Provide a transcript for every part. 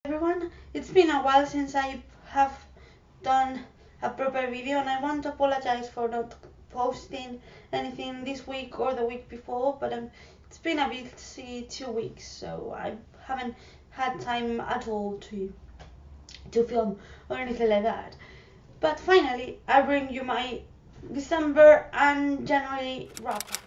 Everyone, it's been a while since I have done a proper video, and I want to apologize for not posting anything this week or the week before, but it's been a busy 2 weeks, so I haven't had time at all to film or anything like that. But finally, I bring you my December and January wrap up.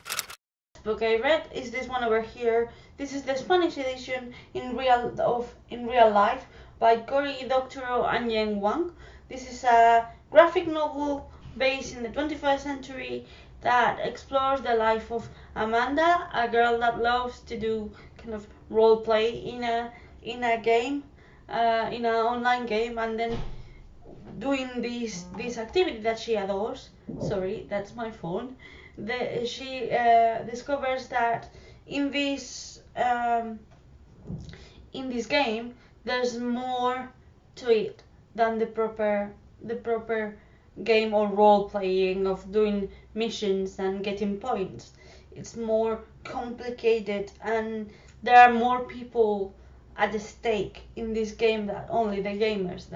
Book I read is this one over here. This is the Spanish edition in real life by Cory Doctorow and Yen Wang. This is a graphic novel based in the 21st century that explores the life of Amanda, a girl that loves to do kind of role play in a game, in an online game, and then doing this activity that she adores. Sorry, that's my phone. She discovers that in this game there's more to it than the proper game or role playing of doing missions and getting points. It's more complicated, and there are more people at the stake in this game than only the gamers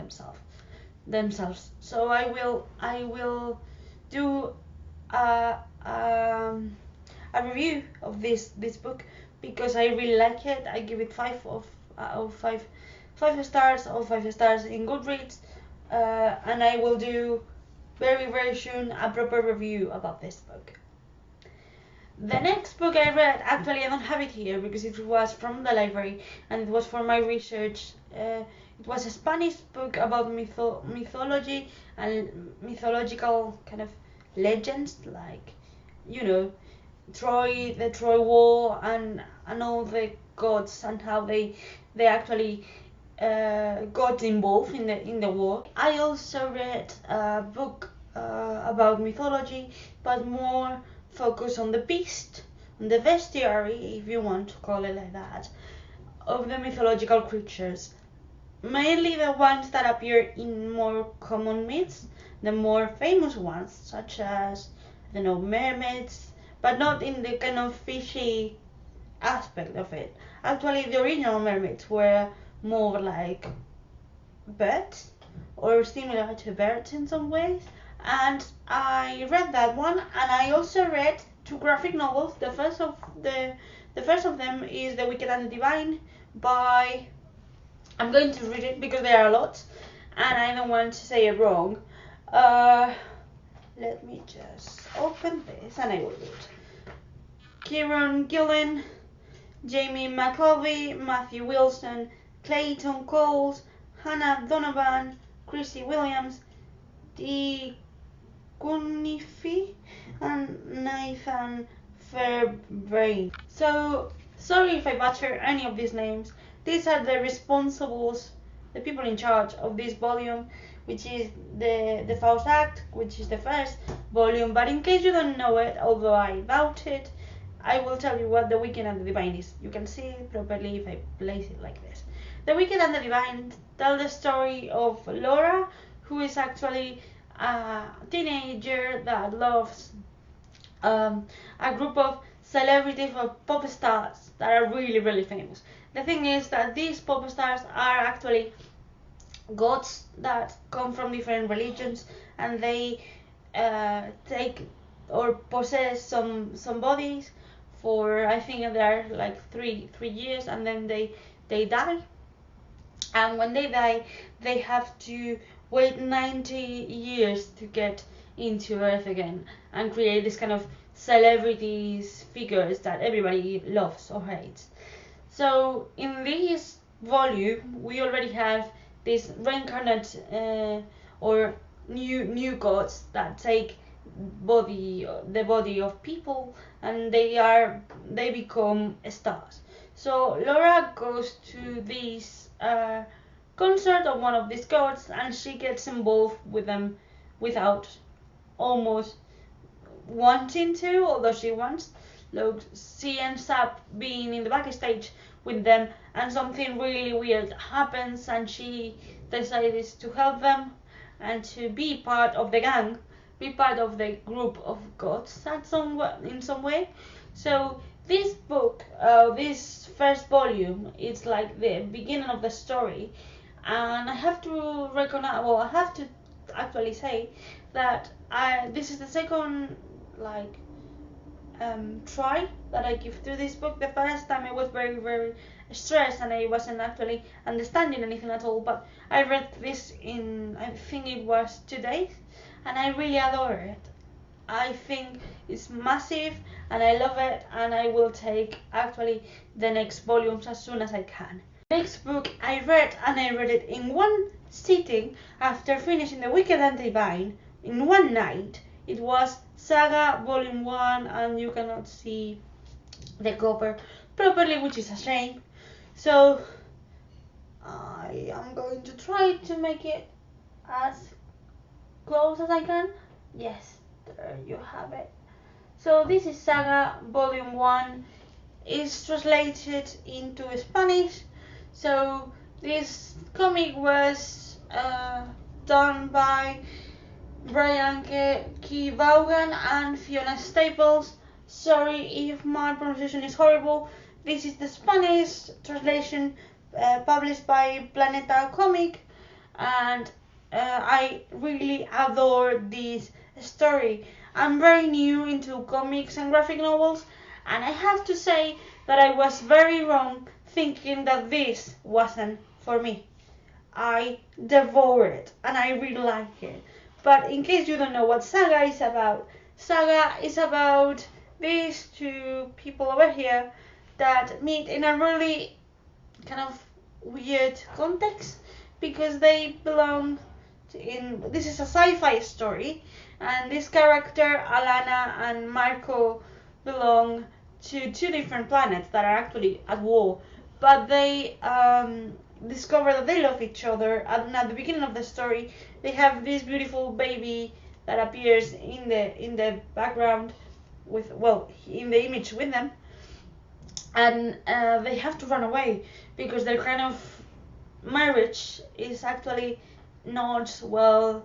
themselves. So I will do a, a review of this book because I really like it. I give it 5 stars of 5 stars in Goodreads, and I will do very soon a proper review about this book. The next book I read, actually I don't have it here because it was from the library and it was for my research. It was a Spanish book about mythology and mythological kind of legends, like, you know, the Troy War and all the gods and how they actually got involved in the war. I also read a book about mythology, but more focus on the beast, on the bestiary, if you want to call it like that, of the mythological creatures. Mainly the ones that appear in more common myths, the more famous ones, such as, I don't know, mermaids, but not in the kind of fishy aspect of it. Actually, the original mermaids were more like birds, or similar to birds in some ways. And I read that one, and I also read two graphic novels. The first of them is The Wicked and the Divine by, I'm going to read it because there are lots and I don't want to say it wrong. Let me just open this and I will read. Kieran Gillen, Jamie McCovey, Matthew Wilson, Clayton Coles, Hannah Donovan, Chrissy Williams, Dee Cunifi, and Nathan Fairbrain. So, sorry if I butcher any of these names. These are the responsibles, the people in charge of this volume, which is the Faust Act, which is the first volume. But in case you don't know it, although I doubt it, I will tell you what The Wicked and the Divine is. You can see it properly if I place it like this. The Wicked and the Divine tell the story of Laura, who is actually a teenager that loves a group of celebrities or pop stars that are really famous. The thing is that these pop stars are actually gods that come from different religions, and they take or possess some bodies for, I think there are like three years, and then they die. And when they die, they have to wait 90 years to get into Earth again and create this kind of celebrities figures that everybody loves or hates. So in this volume, we already have this reincarnate or new gods that take the body of people, and they become stars. So Laura goes to this concert of one of these gods, and she gets involved with them without almost wanting to, although she wants. Look, she ends up being in the backstage with them, and something really weird happens, and she decides to help them and to be part of the gang, be part of the group of gods in some way. So this book, this first volume, it's like the beginning of the story, and I have to recognize. Well, I have to actually say that this is the second like try that I give to this book. The first time I was very stressed and I wasn't actually understanding anything at all, but I read this in, I think it was 2 days, and I really adore it. I think it's massive and I love it, and I will take actually the next volumes as soon as I can. Next book I read, and I read it in one sitting after finishing The Wicked and Divine in one night. It was Saga Volume 1, and you cannot see the cover properly, which is a shame. So I am going to try to make it as close as I can. Yes, there you have it. So this is Saga Volume 1. It's translated into Spanish. So this comic was done by Brian K. Vaughan and Fiona Staples. Sorry if my pronunciation is horrible. This is the Spanish translation published by Planeta Comic, and I really adore this story. I'm very new into comics and graphic novels, and I have to say that I was very wrong thinking that this wasn't for me. I devour it and I really like it. But in case you don't know what Saga is about these two people over here that meet in a really kind of weird context, because they belong this is a sci-fi story, and this character Alana and Marco belong to two different planets that are actually at war, but they discover that they love each other, and at the beginning of the story they have this beautiful baby that appears in the background with, well, in the image with them, and they have to run away because their kind of marriage is actually not well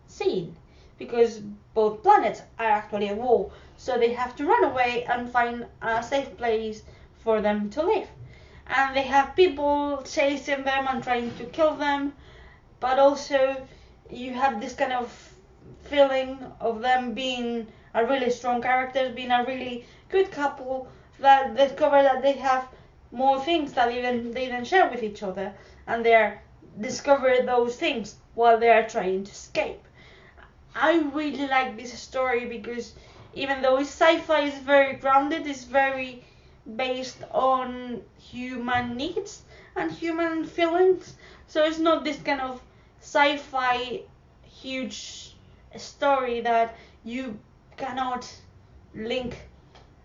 seen, because both planets are actually at war, so they have to run away and find a safe place for them to live. And they have people chasing them and trying to kill them, but also you have this kind of feeling of them being a really strong characters, being a really good couple that discover that they have more things that even they didn't share with each other, and they're discover those things while they are trying to escape. I really like this story because even though it's sci-fi, it's very grounded, it's very based on human needs and human feelings. So it's not this kind of sci-fi huge story that you cannot link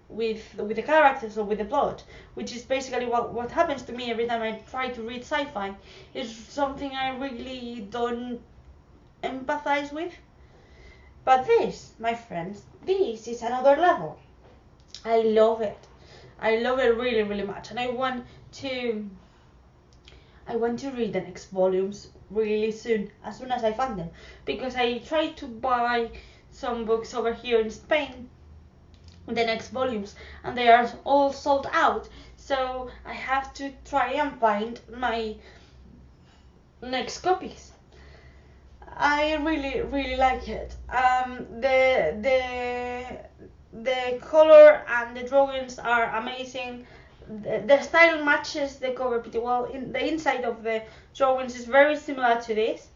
with the characters or with the plot, which is basically what happens to me every time I try to read sci-fi. It's something I really don't empathize with. But this, my friends, this is another level. I love it. I love it really much, and I want to read the next volumes really soon, as soon as I find them, because I tried to buy some books over here in Spain, the next volumes, and they are all sold out, so I have to try and find my next copies. I really like it. The color and the drawings are amazing. The style matches the cover pretty well. In the inside of the drawings is very similar to this,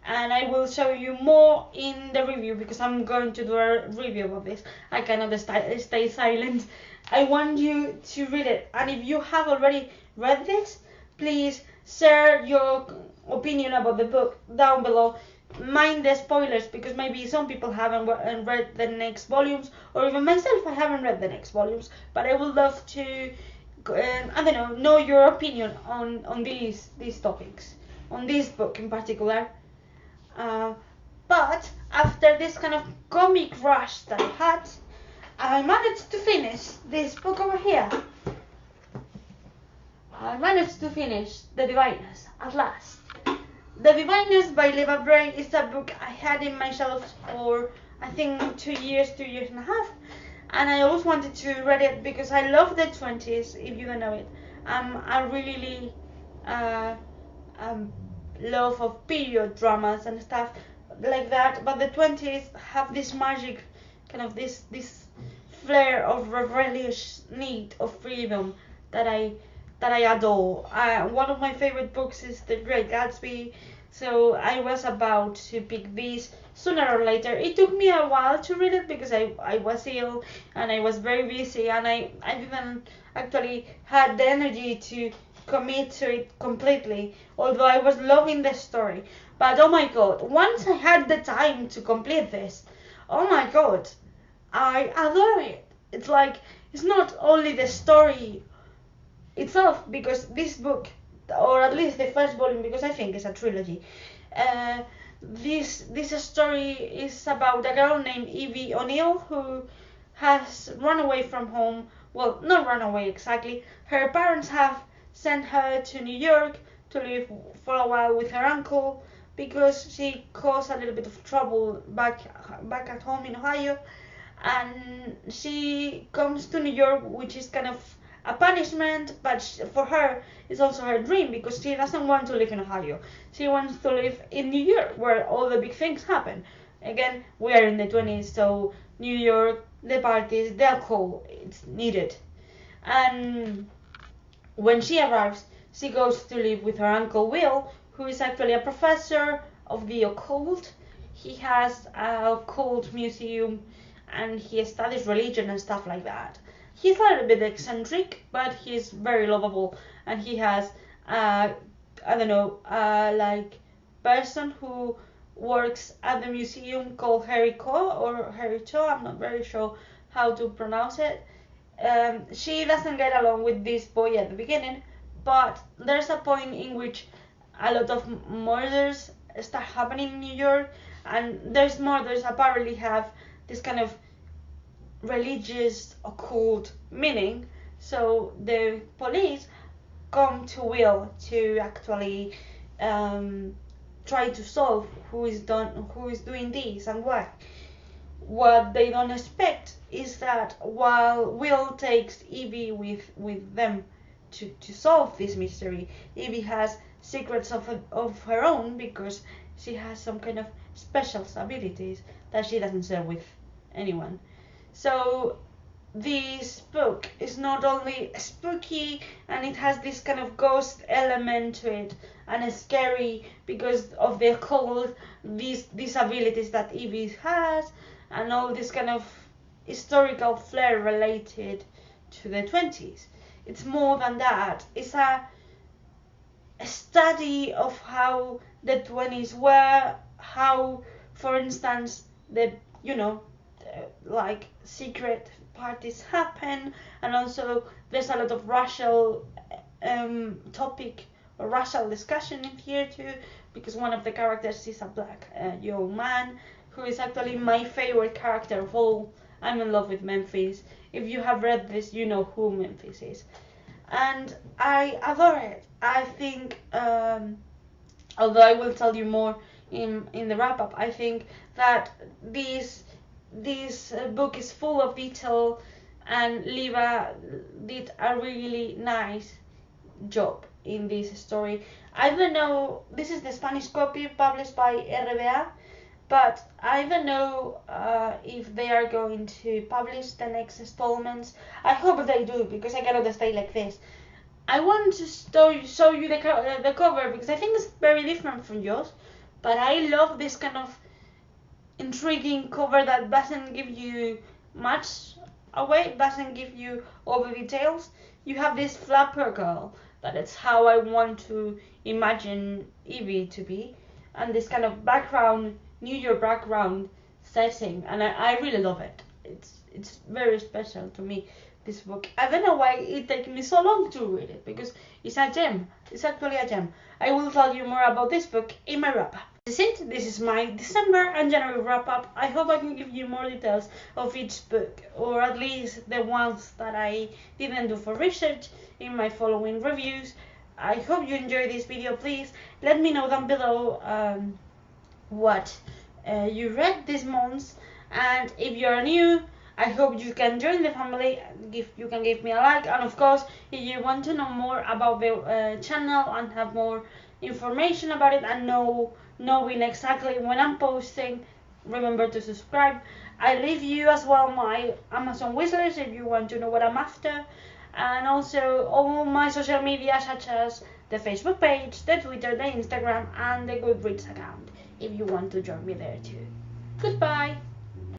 and I will show you more in the review, because I'm going to do a review of this. I cannot stay silent. I want you to read it, and if you have already read this, please share your opinion about the book down below. Mind the spoilers, because maybe some people haven't read the next volumes, or even myself, I haven't read the next volumes, but I would love to I don't know your opinion on these topics, on this book in particular. But after this kind of comic rush that I had, I managed to finish this book over here. I managed to finish The Diviners at last. The Diviners by Leva Bray is a book I had in my shelves for I think 2 years and a half, and I always wanted to read it because I love the 20s. If you don't know it, I really uh, um, love of period dramas and stuff like that. But the 20s have this magic, kind of this flair of rebellious need of freedom that I adore. One of my favorite books is The Great Gatsby, so I was about to pick this sooner or later. It took me a while to read it because I was ill and I was very busy, and I didn't actually had the energy to commit to it completely, although I was loving the story. But oh my god, once I had the time to complete this, oh my god, I adore it. It's like, it's not only the story itself, because this book, or at least the first volume, because I think it's a trilogy, uh, this story is about a girl named Evie O'Neill who has run away from home. Well, not run away exactly. Her parents have sent her to New York to live for a while with her uncle because she caused a little bit of trouble back at home in Ohio, and she comes to New York, which is kind of a punishment, but for her it's also her dream because she doesn't want to live in Ohio. She wants to live in New York where all the big things happen. Again, we are in the 20s, so New York, the parties, the alcohol, it's needed. And when she arrives, she goes to live with her uncle Will, who is actually a professor of the occult. He has a occult museum and he studies religion and stuff like that. He's a little bit eccentric, but he's very lovable, and he has I don't know, like person who works at the museum called Harry Co or Harry Cho. I'm not very sure how to pronounce it. She doesn't get along with this boy at the beginning, but there's a point in which a lot of murders start happening in New York, and those murders apparently have this kind of religious occult meaning. So the police come to Will to actually try to solve who is doing this and why. What they don't expect is that while Will takes Evie with them to solve this mystery, Evie has secrets of her own because she has some kind of special abilities that she doesn't share with anyone. So this book is not only spooky, and it has this kind of ghost element to it, and it's scary because of the occult, these abilities that Evie has, and all this kind of historical flair related to the 20s. It's more than that. It's a study of how the 20s were, how, for instance, the like secret parties happen, and also there's a lot of racial topic or racial discussion in here too, because one of the characters is a black young man who is actually my favorite character of all. I'm in love with Memphis. If you have read this, you know who Memphis is, and I adore it. I think, although I will tell you more in the wrap up, I think that this book is full of detail, and Liva did a really nice job in this story. I don't know, this is the Spanish copy published by RBA, but I don't know if they are going to publish the next installments. I hope they do, because I cannot stay like this. I want to show you the cover because I think it's very different from yours, but I love this kind of intriguing cover that doesn't give you much away, doesn't give you all the details. You have this flapper girl, that is how I want to imagine Evie to be, and this kind of background, New York background setting, and I really love it. It's very special to me, this book. I don't know why it took me so long to read it, because it's a gem. It's actually a gem. I will tell you more about this book in my wrap up. This is it. This is my December and January wrap up. I hope I can give you more details of each book, or at least the ones that I didn't do for research in my following reviews. I hope you enjoyed this video. Please let me know down below what you read this month, and if you're new, I hope you can join the family. You can give me a like, and of course, if you want to know more about the channel and have more information about it and knowing exactly when I'm posting, remember to subscribe. I leave you as well my Amazon wishlist if you want to know what I'm after, and also all my social media such as the Facebook page, the Twitter, the Instagram, and the Goodreads account if you want to join me there too. Goodbye!